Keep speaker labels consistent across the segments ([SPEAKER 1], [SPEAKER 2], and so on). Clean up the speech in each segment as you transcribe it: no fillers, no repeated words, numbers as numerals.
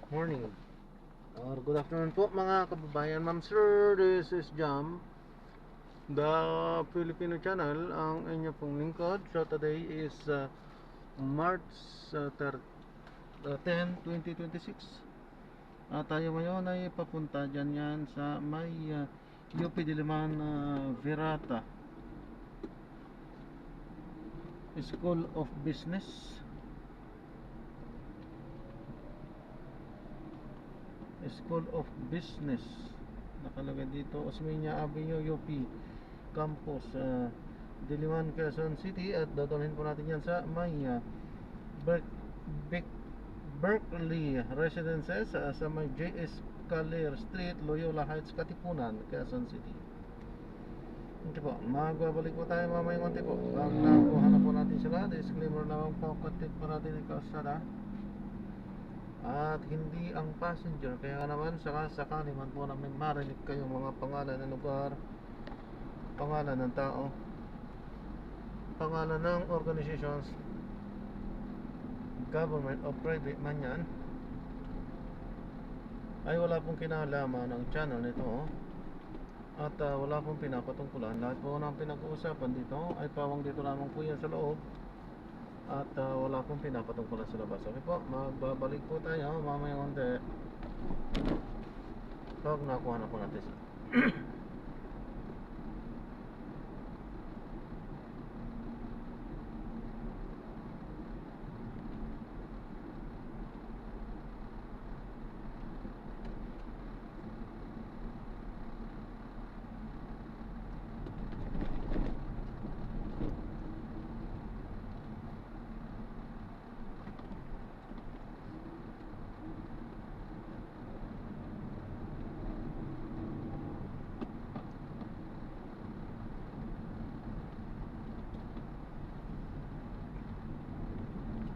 [SPEAKER 1] morning or good afternoon po mga kababayan. Ma'am sir, this is Jam, the Filipino channel, ang inyo pong lingkod. So today is March 10, 2026. Tayo ngayon ay papunta dyan yan sa may UP Diliman Virata School of Business. School of Business nakalagay dito, Osmeña Avenue, UP Campus, Diliman, Quezon City. At dadalhin po natin yan sa may Berkeley Residences sa may JS Caler Street, Loyola Heights, Katipunan, Quezon City. Hindi po, magbabalik po tayo mamayang konti po. Pag nakuha na po natin sila, disclaimer naman po, konti pa natin yung kalsada at hindi ang passenger. Kaya naman sakali man po namin marinig kayong mga pangalan ng lugar, pangalan ng tao, pangalan ng organizations, government o private man yan, ay wala pong kinalaman ng channel nito. At wala pong pinapatungkulan. Lahat po ng pinag-uusapan dito ay pawang dito lamang po yan sa loob. At wala pong pinapatungkulan sa labas. Okay po, magbabalik po tayo mamaya konti pag nakuha na po natin sila.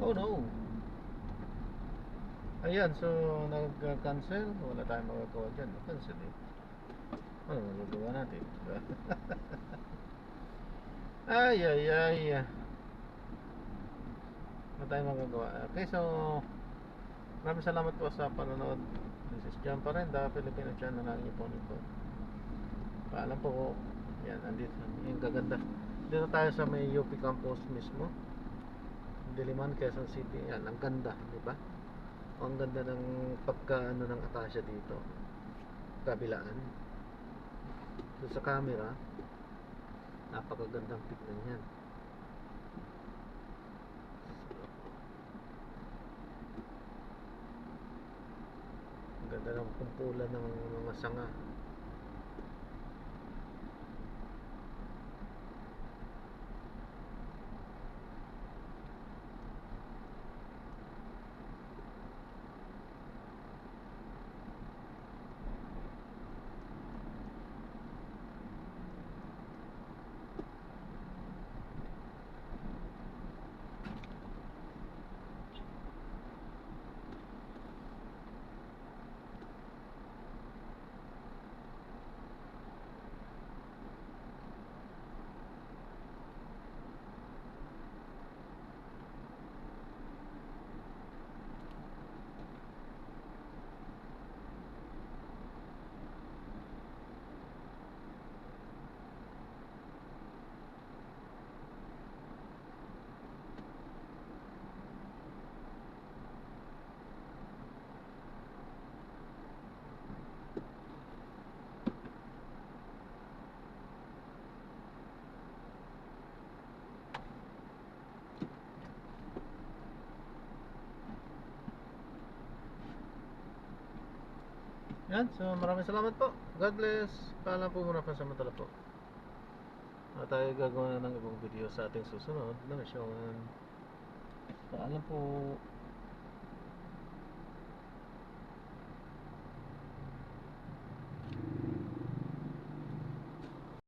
[SPEAKER 1] Oh no. Ayan, so nag-cancel. Wala tayong magagawa dyan. Cancel eh. Ano magagawa natin? Ay. Wala tayong magagawa. Okay, so maraming salamat po sa panonood. This is Jam pa rin, the Filipino channel na niyo po nito. Paalam po. Yan, andito. Yung gaganda. Dito tayo sa may UP campus mismo, Diliman, Quezon City. Yan, ang ganda, di ba? Ang ganda ng pagkaano ng Acacia dito. Kabilaan. So, sa camera, napakagandang tignan yan. Ang ganda ng kumpulan ng mga sanga. Yan, so maraming salamat po. God bless. Paalam po muna pansamantala po. At tayo gagawa na ng ibang video sa ating susunod na misyon. Paalam po.